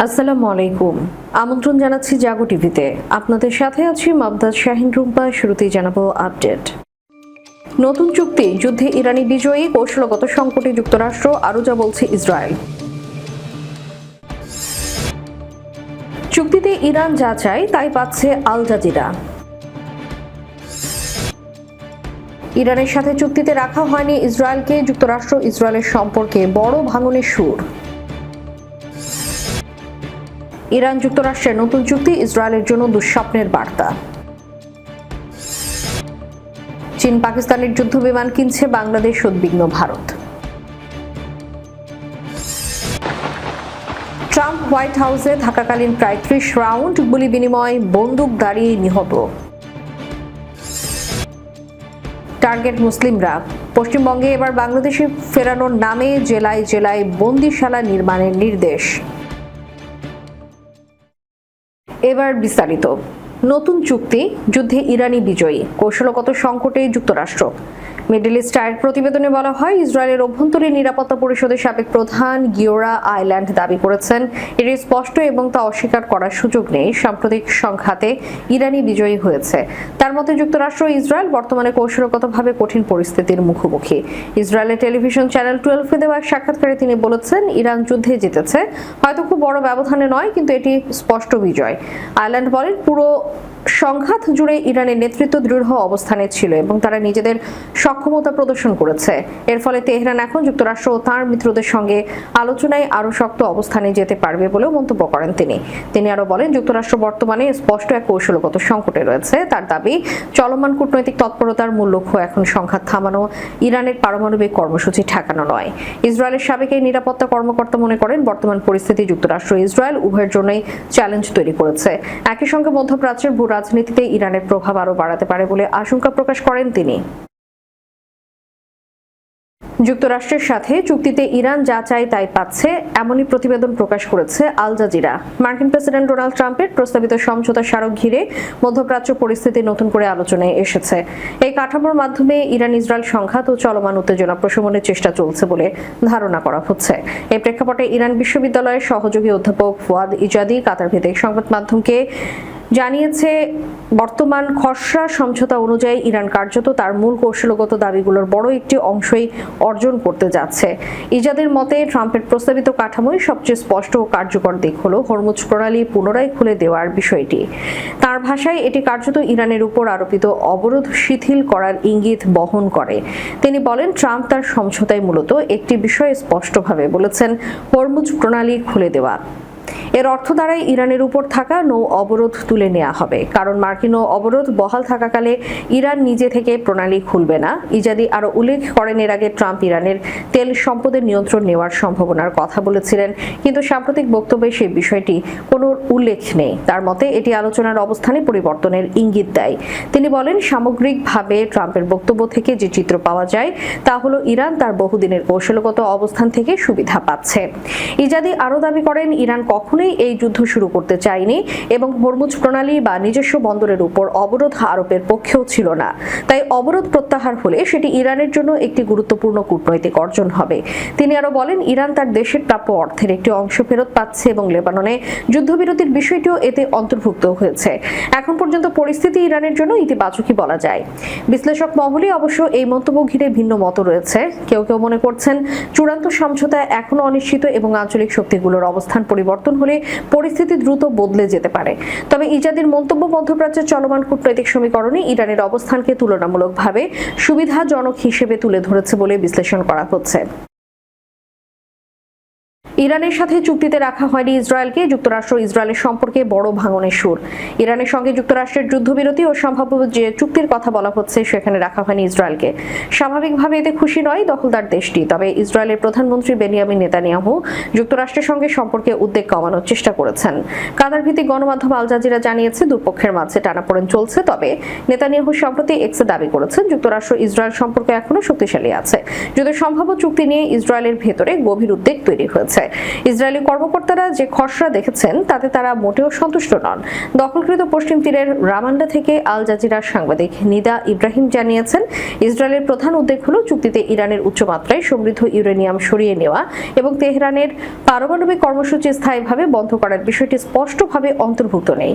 আসসালামু আলাইকুম। আমন্ত্রণ জানাচ্ছি জাগো টিভিতে। আপনাদের সাথে আছি মাবদাদ শাহিন রুম্পা। শুরুতেই জানাবো আপডেট। নতুন চুক্তি, যুদ্ধে ইরানি বিজয়ী, কৌশলগত সংকটে যুক্তরাষ্ট্র, আরও যা বলছে ইসরায়েল। চুক্তিতে ইরান যা চায় তাই পাচ্ছে আল জাজিরা। ইরানের সাথে চুক্তিতে রাখা হয়নি ইসরায়েলকে, যুক্তরাষ্ট্র ইসরায়েলের সম্পর্কে বড় ভাঙনের সুর। ইরান যুক্তরাষ্ট্রের নতুন চুক্তি ইসরায়েলের জন্য দুঃস্বপ্নের বার্তা। চীন পাকিস্তানের যুদ্ধ বিমান কিনছে বাংলাদেশ, উদ্বিগ্ন ভারত। ট্রাম্প হোয়াইট হাউসে থাকাকালীন প্রায় 30 রাউন্ড গুলি বিনিময়, বন্দুকধারী নিহত। টার্গেট মুসলিমরা, পশ্চিমবঙ্গে এবার বাংলাদেশে ফেরানোর নামে জেলায় জেলায় বন্দিশালা নির্মাণের নির্দেশ। এবার বিস্তারিত। নতুন চুক্তি, যুদ্ধে ইরানি বিজয়ী, কৌশলগত সংকটে যুক্তরাষ্ট্র। মিডল ইস্ট আইর প্রতিবেদনে বলা হয়, ইসরায়েলের অভ্যন্তরীণ নিরাপত্তা পরিষদের সাবেক প্রধান গিওরা আইল্যান্ড দাবি করেছেন, এটি স্পষ্ট এবং তা অস্বীকার করার সুযোগ নেই, সাম্প্রতিক সংঘাতে ইরানি বিজয়ী হয়েছে। তার মতে যুক্তরাষ্ট্র ও ইসরায়েল বর্তমানে কৌশলগতভাবে কঠিন পরিস্থিতির মুখোমুখি। ইসরায়েলের টেলিভিশন চ্যানেল 12-এ দেওয়া এক সাক্ষাৎকারে তিনি বলেছেন, ইরান যুদ্ধে জিতেছে, হয়তো খুব বড় ব্যবধানে নয়, কিন্তু এটি স্পষ্ট বিজয়। আইল্যান্ড বলেন, পুরো সংঘাত জুড়ে ইরানের নেতৃত্ব দৃঢ় অবস্থানে ছিল এবং তারা নিজেদের সক্ষমতা প্রদর্শন করেছে। এর ফলে তেহরান এখন যুক্তরাষ্ট্র ও তাঁর মিত্রদের সঙ্গে আলোচনায় আরও শক্ত অবস্থানে যেতে পারবে বলেও মন্তব্য করেন তিনি আরও বলেন, যুক্তরাষ্ট্র বর্তমানে স্পষ্ট এক কৌশলগত সংকটে রয়েছে। তার দাবি, চলমান কূটনৈতিক তৎপরতার মূল লক্ষ্য এখন সংঘাত থামানো, ইরানের পারমাণবিক কর্মসূচি ঠেকানো নয়। ইসরায়েলের সাবেক এই নিরাপত্তা কর্মকর্তা মনে করেন, বর্তমান পরিস্থিতি যুক্তরাষ্ট্র ও ইসরায়েল উভয়ের জন্যই চ্যালেঞ্জ তৈরি করেছে। একই সঙ্গে মধ্যপ্রাচ্যের ভূ রাজনীতিতে ইরানের প্রভাব আরও বাড়াতে পারে বলে আশঙ্কা প্রকাশ করেন তিনি। যুক্তরাষ্ট্রের সাথে চুক্তিতে ইরান যা চায় তাই পাচ্ছে, এমনই প্রতিবেদন প্রকাশ করেছে আল জাজিরা। মার্কিন প্রেসিডেন্ট ডোনাল্ড ট্রাম্পের প্রস্তাবিত সমঝোতা স্মারক ঘিরে মধ্যপ্রাচ্য পরিস্থিতি নতুন করে আলোচনায় এসেছে। এই কাঠামোর মাধ্যমে ইরান ইসরায়েল সংঘাত ও চলমান উত্তেজনা প্রশমনের চেষ্টা চলছে বলে ধারণা করা হচ্ছে। এই প্রেক্ষাপটে ইরান বিশ্ববিদ্যালয়ের সহযোগী অধ্যাপক ফুয়াদ ইজাদি কাতার ভিত্তিক সংবাদ মাধ্যমকে জানিয়েছে, বর্তমান খসড়া সমঝোতা অনুযায়ী ইরান কার্যত তার মূল কৌশলগত দাবিগুলোর বড় একটি অংশই অর্জন করতে যাচ্ছে। ইজাদের মতে, ট্রাম্পের প্রস্তাবিত কাঠামোয় সবচেয়ে স্পষ্ট ও কার্যকর দিক হলো হরমুজ প্রণালী পুনরায় খুলে দেওয়ার বিষয়টি। তার ভাষায়, এটি কার্যত ইরানের উপর আরোপিত অবরোধ শিথিল করার ইঙ্গিত বহন করে। তিনি বলেন, ট্রাম্প তার সমঝোতায় মূলত একটি বিষয়ে স্পষ্টভাবে বলেছেন, হরমুজ প্রণালী খুলে দেওয়া। এর অর্থ দ্বারাই ইরানের উপর থাকা নৌ অবরোধ তুলে নেওয়া হবে, কারণ মার্কিন নৌ অবরোধ বহাল থাকাকালে ইরান নিজে থেকে প্রণালী খুলবে না। ইজাদি আরো উল্লেখ করেন, এর আগে ট্রাম্প ইরানের তেল সম্পদের নিয়ন্ত্রণ নেওয়ার সম্ভাবনার কথা বলেছিলেন, কিন্তু সাম্প্রতিক বক্তব্যে সেই বিষয়টি কোনো উল্লেখ নেই। তার মতে, এটি আলোচনার অবস্থানে পরিবর্তনের ইঙ্গিত দেয়। তিনি বলেন, সামগ্রিকভাবে ট্রাম্পের বক্তব্য থেকে যে চিত্র পাওয়া যায় তা হলো ইরান তার বহুদিনের কৌশলগত অবস্থান থেকে সুবিধা পাচ্ছে। ইজাদি আরো দাবি করেন, ইরান কখনোই এই যুদ্ধ শুরু করতে চায়নি এবং হরমুজ প্রণালী বা নিজস্ব বন্দরের উপর অবরোধ আরোপের পক্ষেও ছিল না। তাই অবরোধ প্রত্যাহার হলে সেটি ইরানের জন্য একটি গুরুত্বপূর্ণ কূটনৈতিক অর্জন হবে। তিনি আরো বলেন, ইরান তার দেশের প্রাপ্য অর্থের একটি অংশ ফেরত পাচ্ছে এবং লেবাননে যুদ্ধবিরতির বিষয়টিও এতে অন্তর্ভুক্ত হয়েছে। এখন পর্যন্ত পরিস্থিতি ইরানের জন্য ইতিবাচকই বলা যায়। বিশ্লেষক মহলে অবশ্য এই মন্তব্য ঘিরে ভিন্ন মত রয়েছে। কেউ কেউ মনে করছেন, চূড়ান্ত সমঝোতা এখনো অনিশ্চিত এবং আঞ্চলিক শক্তিগুলোর অবস্থান পরিবর্তন হলে পরিস্থিতি দ্রুত বদলে যেতে পারে। তবে ইজাদির মন্তব্য, মধ্যপ্রাচ্যের চলমান কূটনৈতিক সমীকরণে ইরানের অবস্থানকে তুলনামূলকভাবে সুবিধাজনক হিসেবে তুলে ধরেছে বলে বিশ্লেষণ করা হচ্ছে। ইরানের সাথে চুক্তিতে রাখা হয়নি ইসরায়েলকে, যুক্তরাষ্ট্র ইসরায়েলের সম্পর্কে বড় ভাঙনের সুর। ইরানের সঙ্গে যুক্তরাষ্ট্রের যুদ্ধবিরতি ও সম্ভাব্য যে চুক্তির কথা বলা হচ্ছে সেখানে রাখা হয়নি ইসরায়েলকে। স্বাভাবিকভাবে এতে খুশি নয় দখলদার দেশটি। তবে ইসরায়েলের প্রধানমন্ত্রী বেনিয়ামিন নেতানিয়াহু যুক্তরাষ্ট্রের সঙ্গে সম্পর্কে উদ্বেগ কমানোর চেষ্টা করেছেন। কাতার ভিত্তিক গণমাধ্যম আল জাজিরা জানিয়েছে, দুপক্ষের মাঝে টানাপোড়েন চলছে। তবে নেতানিয়াহু সম্প্রতি এক্সে দাবি করেছেন, যুক্তরাষ্ট্র ইসরায়েল সম্পর্ক এখনো শক্তিশালী আছে, যদিও সম্ভাব্য চুক্তি নিয়ে ইসরায়েলের ভেতরে গভীর উদ্বেগ তৈরি হয়েছে। ইসরায়েলি কর্মকর্তারা যে খসড়া দেখেছেন তাতে তারা মোটেও সন্তুষ্ট নন। দখলকৃত পশ্চিম তীরের রামান্ডা থেকে আল জাজিরার সাংবাদিক নিদা ইব্রাহিম জানিয়েছেন, ইসরায়েলের প্রধান উদ্বেগ হল চুক্তিতে ইরানের উচ্চমাত্রায় সমৃদ্ধ ইউরেনিয়াম সরিয়ে নেওয়া এবং তেহরানের পারমাণবিক কর্মসূচি স্থায়ীভাবে বন্ধ করার বিষয়টি স্পষ্টভাবে অন্তর্ভুক্ত নেই।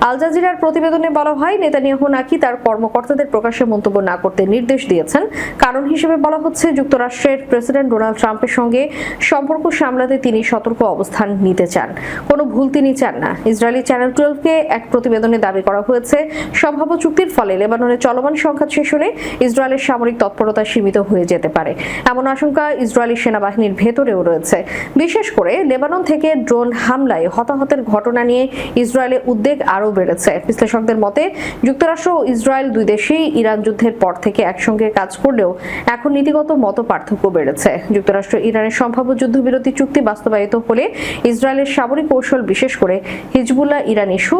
আল জাজিরার প্রতিবেদনে বলা হয়, নেতানিয়াহু নাকি তার কর্মকর্তাদের প্রকাশ্যে মন্তব্য না করতে নির্দেশ দিয়েছেন। কারণ হিসেবে বলা হচ্ছে, যুক্তরাষ্ট্রের প্রেসিডেন্ট ডোনাল্ড ট্রাম্পের সঙ্গে সম্পর্ক সামলাতে তিনি সতর্ক অবস্থান নিতে চান, কোনো ভুল তিনি চান না। ইসরায়েলি চ্যানেল 12-কে এক প্রতিবেদনে দাবি করা হয়েছে, সম্ভাব্য চুক্তির ফলে লেবাননের চলমান সংঘাত শেষ হলে ইসরায়েলের সামরিক তৎপরতা সীমিত হয়ে যেতে পারে। এমন আশঙ্কা ইসরায়েলি সেনাবাহিনীর ভেতরেও রয়েছে। বিশেষ করে লেবানন থেকে ড্রোন হামলায় হতাহতের ঘটনা নিয়ে ইসরায়েলের উদ্বেগ আরও বেড়েছে। বিশ্লেষকদের মতে, যুক্তরাষ্ট্র ও ইসরায়েল দুই দেশেই ইরান যুদ্ধের পর থেকে একসঙ্গে কাজ করলেও এখন নীতিগত মত পার্থক্য বেড়েছে। যুক্তরাষ্ট্র ইরানের সম্ভাব্য যুদ্ধবিরতি চুক্তি বাস্তবায়িত হলে ইসরায়েলের সামরিক কৌশল, বিশেষ করে হিজবুল্লাহ ইরান ইস্যু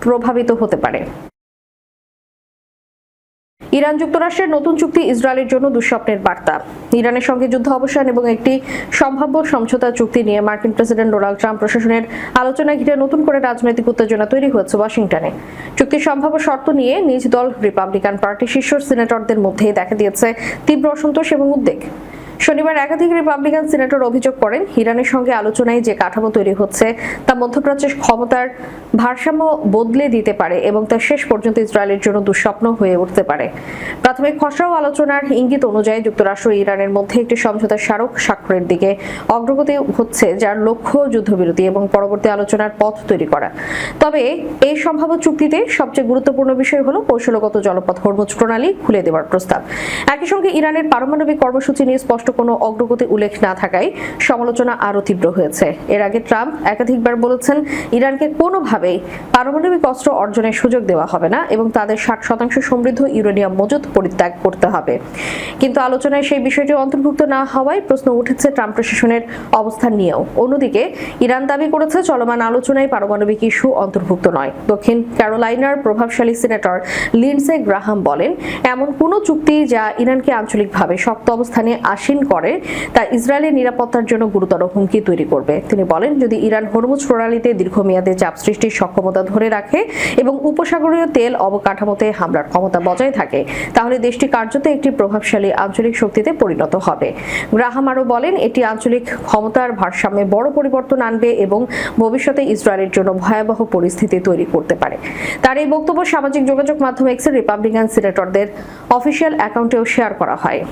প্রভাবিত হতে পারে। ইরান যুক্তরাষ্ট্রের নতুন চুক্তি ইসরায়েলের জন্য দুঃস্বপ্নের বার্তা। ইরানের সঙ্গে যুদ্ধ অবসান এবং একটি সম্ভাব্য সমঝোতা চুক্তি নিয়ে মার্কিন প্রেসিডেন্ট ডোনাল্ড ট্রাম্প প্রশাসনের আলোচনা ঘিরে নতুন করে রাজনৈতিক উত্তেজনা তৈরি হয়েছে ওয়াশিংটনে। চুক্তির সম্ভাব্য শর্ত নিয়ে নিজ দল রিপাবলিকান পার্টির শীর্ষ সিনেটরদের মধ্যে দেখা দিয়েছে তীব্র অসন্তোষ এবং উদ্বেগ। শনিবার একাধিক রিপাবলিকান সিনেটর অভিযোগ করেন, ইরানের সঙ্গে আলোচনায় যে কাঠামো তৈরি হচ্ছে তা মধ্যপ্রাচ্যের ক্ষমতার ভারসাম্য বদলে দিতে পারে এবং তা শেষ পর্যন্ত ইসরায়েলের জন্য দুঃস্বপ্ন হয়ে উঠতে পারে। প্রাথমিক খসড়া ও আলোচনার ইঙ্গিত অনুযায়ী যুক্তরাষ্ট্র ও ইরানের মধ্যে একটি সমঝোতা স্মারক স্বাক্ষরের দিকে অগ্রগতি হচ্ছে, যার লক্ষ্য যুদ্ধবিরতি এবং পরবর্তী আলোচনার পথ তৈরি করা। তবে এই সম্ভাব্য চুক্তিতে সবচেয়ে গুরুত্বপূর্ণ বিষয় হলো কৌশলগত জলপথ হরমুজ প্রণালী খুলে দেওয়ার প্রস্তাব। একই সঙ্গে ইরানের পারমাণবিক কর্মসূচি নিয়ে স্পষ্ট কোনো অগ্রগতি উল্লেখ না থাকায় সমালোচনা আরও তীব্র হয়েছে। এর আগে ট্রাম্প একাধিকবার বলেছেন, ইরানকে কোনোভাবেই পারমাণবিক অস্ত্র অর্জনের সুযোগ দেওয়া হবে না এবং তাদের 60% সমৃদ্ধ ইউরেনিয়াম মজুদ পরিত্যাগ করতে হবে। কিন্তু আলোচনায় সেই বিষয়টি অন্তর্ভুক্ত না হওয়ায় প্রশ্ন উঠেছে ট্রাম্প প্রশাসনের অবস্থান নিয়েও। অন্যদিকে ইরান দাবি করেছে, চলমান আলোচনায় পারমাণবিক ইস্যু অন্তর্ভুক্ত নয়। দক্ষিণ ক্যারোলাইনার প্রভাবশালী সিনেটর লিন্ডসে গ্রাহাম বলেন, এমন কোনো চুক্তি যা ইরানকে আঞ্চলিকভাবে শক্ত অবস্থানে আসীন করে তা ইসরায়েলের নিরাপত্তার জন্য গুরুতর হুমকি তৈরি করবে। তিনি বলেন, যদি ইরান হরমুজ প্রণালীতে দীর্ঘমেয়াদে চাপ সৃষ্টির সক্ষমতা ধরে রাখে এবং উপসাগরীয় তেল অবকাঠামোতে হামলার ক্ষমতা বজায় থাকে, তাহলে দেশটি কার্যত একটি প্রভাবশালী আঞ্চলিক শক্তিতে পরিণত হবে। গ্রাহাম আরও বলেন, এটি আঞ্চলিক ক্ষমতার ভারসাম্যে বড় পরিবর্তন আনবে এবং ভবিষ্যতে ইসরায়েলের জন্য ভয়াবহ পরিস্থিতি তৈরি করতে পারে। তার এই বক্তব্য সামাজিক যোগাযোগ মাধ্যম এক্সের রিপাবলিকান সিনেটরদের অফিসিয়াল অ্যাকাউন্টেও শেয়ার করা হয়।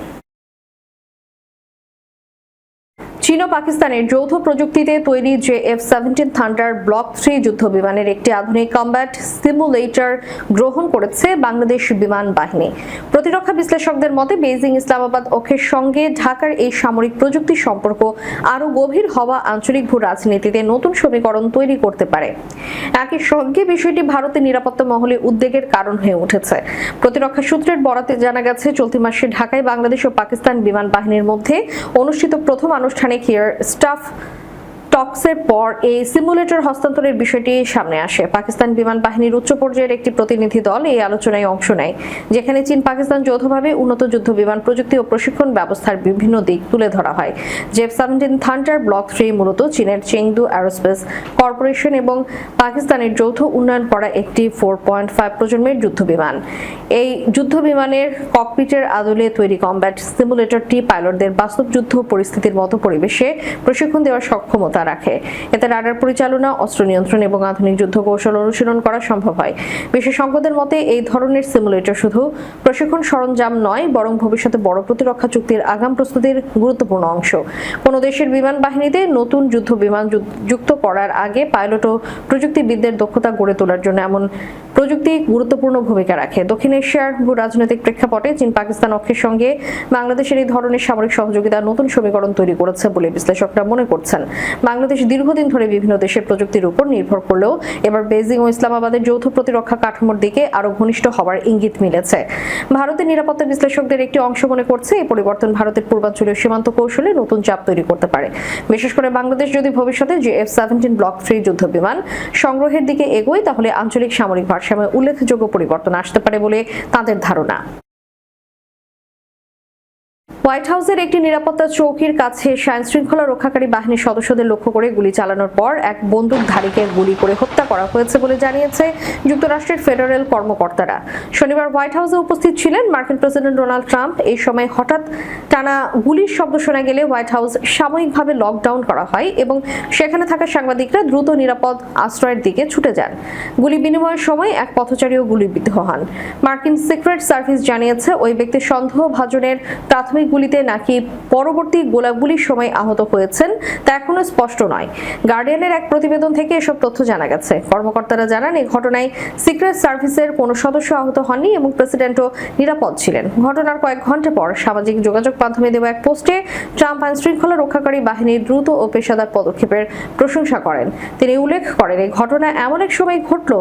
চীন ও পাকিস্তানের যৌথ প্রযুক্তিতে তৈরি JF-17 থান্ডার ব্লক 3 যুদ্ধ বিমানের একটি আধুনিক কম্ব্যাট সিমুলেটর গ্রহণ করেছে বাংলাদেশ বিমান বাহিনী। প্রতিরক্ষা বিশ্লেষকদের মতে, বেইজিং ইসলামাবাদ অক্ষের সঙ্গে ঢাকার এই সামরিক প্রযুক্তি সম্পর্ক আরও গভীর হওয়া আঞ্চলিক ভূ রাজনীতিতে নতুন সমীকরণ তৈরি করতে পারে। একই সঙ্গে বিষয়টি ভারতের নিরাপত্তা মহলে উদ্বেগের কারণ হয়ে উঠেছে। প্রতিরক্ষা সূত্রের বরাতে জানা গেছে, চলতি মাসে ঢাকায় বাংলাদেশ ও পাকিস্তান বিমান বাহিনীর মধ্যে অনুষ্ঠিত প্রথম আনুষ্ঠানিক স্টাফ টক্সের পর এই সিমুলেটর হস্তান্তরের বিষয়টি সামনে আসে। পাকিস্তান বিমান বাহিনীর উচ্চ পর্যায়ের একটি প্রতিনিধি দল এই আলোচনায় অংশ নেয়, যেখানে চীন পাকিস্তান যৌথভাবে উন্নত যুদ্ধ বিমান প্রযুক্তি ও প্রশিক্ষণ ব্যবস্থার বিভিন্ন দিক তুলে ধরা হয়। JF-17 থান্ডার ব্লক 3 মূলত চীনের চেংদু অ্যারোস্পেস কর্পোরেশন এবং পাকিস্তানের যৌথ উন্নয়ন করা একটি 4.5 প্রজন্মের যুদ্ধ বিমান। এই যুদ্ধ বিমানের ককপিটের আদলে তৈরি কম্ব্যাট সিমুলেটরটি পাইলটদের বাস্তব যুদ্ধ পরিস্থিতির মতো পরিবেশে প্রশিক্ষণ দেওয়ার সক্ষমতা রাখে। এতে রাডার পরিচালনা, অস্ত্র নিয়ন্ত্রণ এবং আধুনিক যুদ্ধ কৌশল অনুশীলন করা সম্ভব হয়। বিশেষজ্ঞদের মতে, এই ধরনের সিমুলেটর শুধু প্রশিক্ষণ সরঞ্জাম নয়, বরং ভবিষ্যতে বড় প্রতিরক্ষা চুক্তির আগাম প্রস্তুতির গুরুত্বপূর্ণ অংশ। কোনো দেশের বিমান বাহিনীতে নতুন যুদ্ধ বিমান যুক্ত করার আগে পাইলট ও প্রযুক্তিবিদদের দক্ষতা গড়ে তোলার জন্য এমন প্রযুক্তি গুরুত্বপূর্ণ ভূমিকা রাখে। দক্ষিণ এশিয়ার ভূ রাজনৈতিক প্রেক্ষাপটে চীন পাকিস্তান অক্ষের সঙ্গে বাংলাদেশের এই ধরনের সামরিক সহযোগিতা নতুন সমীকরণ তৈরি করেছে বলে বিশ্লেষকরা মনে করছেন। বাংলাদেশ দীর্ঘদিন ধরে বিভিন্ন দেশের প্রযুক্তির উপর নির্ভর করলেও এবার বেইজিং ও ইসলামাবাদের যৌথ প্রতিরক্ষা কাঠামোর দিকে আরো ঘনিষ্ঠ হওয়ার ইঙ্গিত মিলেছে। ভারতের নিরাপত্তা বিশ্লেষকদের একটি অংশ মনে করছে, এই পরিবর্তন ভারতের পূর্বাঞ্চলীয় সীমান্ত কৌশলে নতুন চাপ তৈরি করতে পারে। বিশেষ করে বাংলাদেশ যদি ভবিষ্যতে JF-17 ব্লক 3 যুদ্ধ বিমান সংগ্রহের দিকে এগোয়, তাহলে আঞ্চলিক সামরিক ভারসাম্যে উল্লেখযোগ্য পরিবর্তন আসতে পারে বলে তাদের ধারণা। হোয়াইট হাউসের একটি নিরাপত্তা চৌকির কাছে আইন শৃঙ্খলা রক্ষাকারী বাহিনীর সদস্যদের লক্ষ্য করে গুলি চালানোর পর এক বন্দুকধারীকে গুলি করে হত্যা করা হয়েছে বলে জানিয়েছে যুক্তরাষ্ট্রের ফেডারেল কর্মকর্তারা। শনিবার হোয়াইট হাউসে উপস্থিত ছিলেন মার্কিন প্রেসিডেন্ট ডোনাল্ড ট্রাম্প। এই সময় হঠাৎ টানা গুলির শব্দ শোনা গেলে হোয়াইট হাউস সাময়িকভাবে লকডাউন করা হয় এবং সেখানে থাকা সাংবাদিকরা দ্রুত নিরাপদ আশ্রয়ের দিকে ছুটে যান। গুলি বিনিময়ের সময় এক পথচারীও গুলিবিদ্ধ হন। মার্কিন সিক্রেট সার্ভিস জানিয়েছে ওই ব্যক্তি সন্দেহভাজনের প্রাথমিক গুলিতে নাকি পরবর্তী গোলাগুলির সময় আহত হয়েছেন তা এখনো স্পষ্ট নয়। গার্ডিয়ানের এক প্রতিবেদন থেকে এসব তথ্য জানা গেছে। কর্মকর্তারা জানান এই ঘটনায় সিক্রেট সার্ভিসের কোনো সদস্য আহত হননি এবং প্রেসিডেন্টও নিরাপদ ছিলেন। ঘটনার কয়েক ঘন্টা পর সামাজিক যোগাযোগ মাধ্যমে দেওয়া এক পোস্টে ট্রাম্প আইন শৃঙ্খলা রক্ষাকারী বাহিনীর দ্রুত ও পেশাদার পদক্ষেপের প্রশংসা করেন। তিনি উল্লেখ করেন এই ঘটনা এমন এক সময় ঘটল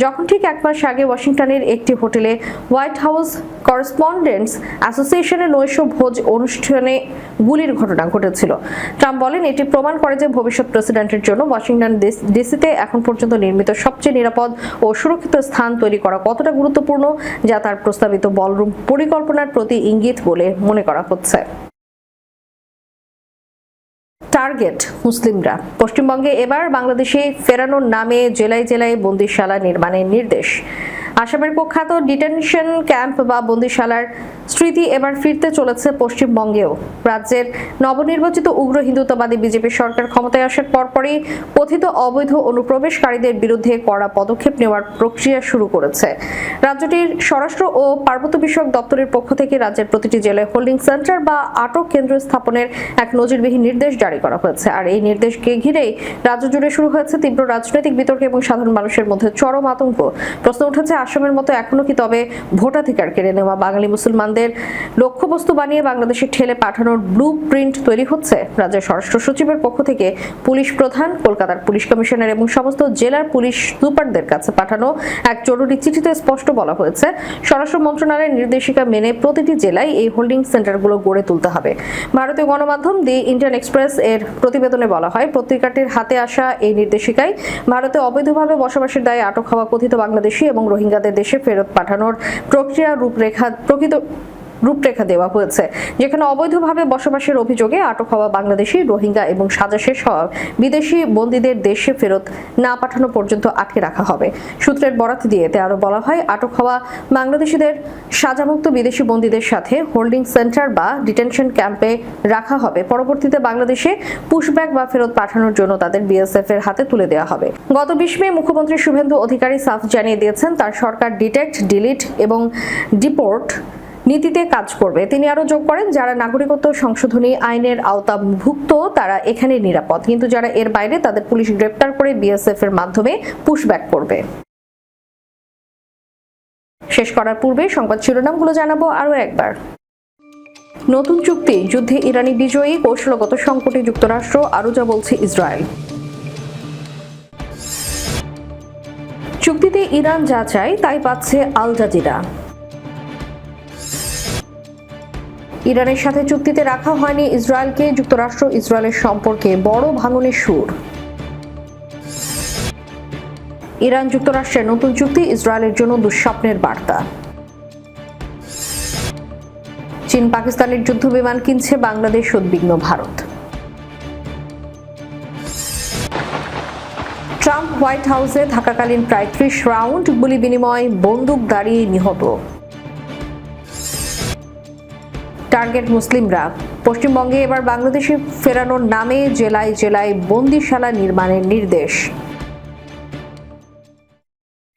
যখন ঠিক এক মাস আগে ওয়াশিংটনের একটি হোটেলে হোয়াইট হাউস করেসপন্ডেন্টস অ্যাসোসিয়েশনের নৈশ ভোজ অনুষ্ঠানে গুলির ঘটনা ঘটেছিল। ট্রাম্প বলেন এটি প্রমাণ করে যে ভবিষ্যৎ প্রেসিডেন্টের জন্য ওয়াশিংটন ডিসিতে এখন পর্যন্ত নির্মিত সবচেয়ে নিরাপদ ও সুরক্ষিত স্থান তৈরি করা কতটা গুরুত্বপূর্ণ, যা তার প্রস্তাবিত বলরুম পরিকল্পনার প্রতি ইঙ্গিত বলে মনে করা হচ্ছে। টার্গেট মুসলিমরা। পশ্চিমবঙ্গে এবার বাংলাদেশে ফেরানোর নামে জেলায় জেলায় বন্দিশালা নির্মাণের নির্দেশ। আসামের কুখ্যাত ডিটেনশন ক্যাম্প বা বন্দিশালার স্মৃতি এবার ফিরতে চলেছে পশ্চিমবঙ্গেও। রাজ্যের নবনির্বাচিত উগ্র হিন্দুত্ববাদী বিজেপি সরকার ক্ষমতায় আসার পরপরই কথিত অবৈধ অনুপ্রবেশকারীদের বিরুদ্ধে কড়া পদক্ষেপ নেওয়ার প্রক্রিয়া শুরু করেছে। রাজ্যটির স্বরাষ্ট্র ও পার্বত্য বিষয়ক দপ্তরের পক্ষ থেকে রাজ্যের প্রতিটি জেলায় হোল্ডিং সেন্টার বা আটক কেন্দ্র স্থাপনের এক নজিরবিহীন নির্দেশ জারি করা হয়েছে। আর এই নির্দেশকে ঘিরেই রাজ্য জুড়ে শুরু হয়েছে তীব্র রাজনৈতিক বিতর্ক এবং সাধারণ মানুষের মধ্যে চরম আতঙ্ক। প্রশ্ন উঠেছে আসামের মতো এখনো কি তবে ভোটাধিকার কেড়ে নেওয়া বাঙালি মুসলমানদের লক্ষ্যবস্তু বানিয়ে বাংলাদেশে ঠেলে পাঠানোর ব্লু প্রিন্ট তৈরি হচ্ছে? রাজ্যের স্বরাষ্ট্র সচিবের পক্ষ থেকে পুলিশ প্রধান, কলকাতার পুলিশ কমিশনার এবং সমস্ত জেলার পুলিশ সুপারদের কাছে পাঠানো এক জরুরি চিঠিতে স্পষ্ট বলা হয়েছে স্বরাষ্ট্র মন্ত্রণালয়ের নির্দেশিকা মেনে প্রতিটি জেলায় এই হোল্ডিং সেন্টারগুলো গড়ে তুলতে হবে। ভারতীয় গণমাধ্যম দি ইন্ডিয়ান এক্সপ্রেস এর প্রতিবেদনে বলা হয় পত্রিকাটির হাতে আসা এই নির্দেশিকায় ভারতে অবৈধভাবে বসবাসের দায়ে আটক হওয়া কথিত বাংলাদেশি এবং রোহিঙ্গাদের দেশে ফেরত পাঠানোর প্রক্রিয়া রূপরেখা দেওয়া হয়েছে, যেখানে অবৈধভাবে বসবাসের অভিযোগে আটক হওয়া বাংলাদেশি, রোহিঙ্গা এবং সাজা শেষ হওয়া বিদেশি বন্দীদের দেশে ফেরত না পাঠানো পর্যন্ত আটকে রাখা হবে। সূত্রের বরাত দিয়ে এতে আরো বলা হয় আটক হওয়া বাংলাদেশিদের সাজামুক্ত বিদেশি বন্দীদের সাথে হোল্ডিং সেন্টার বা ডিটেনশন ক্যাম্পে রাখা হবে। পরবর্তীতে বাংলাদেশে পুশব্যাক বা ফেরত পাঠানোর জন্য তাদের বিএসএফ এর হাতে তুলে দেওয়া হবে। গত 20 মে মুখ্যমন্ত্রী শুভেন্দু অধিকারী সাফ জানিয়ে দিয়েছেন তার সরকার ডিটেক্ট, ডিলিট এবং ডিপোর্ট নীতিতে কাজ করবে। তিনি আরো যোগ করেন যারা নাগরিকত্ব সংশোধনী আইনের আওতাভুক্ত তারা এখানে নিরাপদ, কিন্তু যারা এর বাইরে তাদের পুলিশ গ্রেপ্তার করে বিএসএফ এর মাধ্যমে পুশব্যাক করবে। শেষ করার পূর্বে সংবাদ শিরোনামগুলো জানাবো আরো একবার। নতুন চুক্তি, যুদ্ধে ইরানি বিজয়ী, কৌশলগত সংকটে যুক্তরাষ্ট্র, আরো যা বলছে ইসরায়েল। চুক্তিতে ইরান যা চায় তাই পাচ্ছে আল জাজিরা। ইরানের সাথে চুক্তিতে রাখা হয়নি ইসরায়েলকে, যুক্তরাষ্ট্র ইসরায়েলের সম্পর্কে বড় ভাঙনের সুর। ইরান যুক্তরাষ্ট্রের নতুন চুক্তি ইসরায়েলের জন্য দুঃস্বপ্নের বার্তা। চীন পাকিস্তানের যুদ্ধ বিমান কিনছে বাংলাদেশ, উদ্বিগ্ন ভারত। ট্রাম্প হোয়াইট হাউসে থাকাকালীন প্রায় 30 রাউন্ড গুলি বিনিময়, বন্দুকধারী নিহত। টার্গেট মুসলিমরা। পশ্চিমবঙ্গে এবার বাংলাদেশে ফেরানোর নামে জেলায় জেলায় বন্দিশালা নির্মাণের নির্দেশ।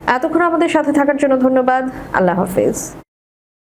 এতক্ষণ আমাদের সাথে থাকার জন্য ধন্যবাদ। আল্লাহ হাফেজ।